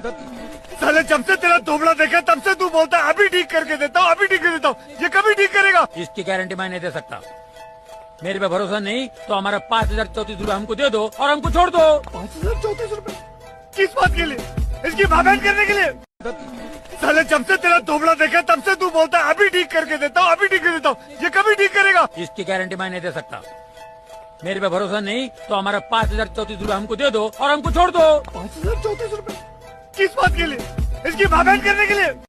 साले जब से तेरा दोबड़ा देखा तब से तू बोलता है अभी ठीक करके देता हूँ, अभी ठीक कर देता हूँ। ये कभी ठीक करेगा? इसकी गारंटी मैं नहीं दे सकता। मेरे पे भरोसा नहीं तो हमारा 5,034 हमको दे दो और हमको छोड़ दो। 5,034 रुपए किस बात के लिए? इसकी भाभेन करने के लिए? साले जब से तेरा दोबड़ा देखा तब से तू बोलता है अभी ठीक करके देता हूँ, अभी ठीक कर देता हूँ। ये कभी ठीक करेगा? इसकी गारंटी मैं नहीं दे सकता। मेरे पे भरोसा नहीं तो हमारा 5,034 हमको दे दो और हमको छोड़ दो। 5,034 रुपए किस बात के लिए? इसकी भाभेन करने के लिए?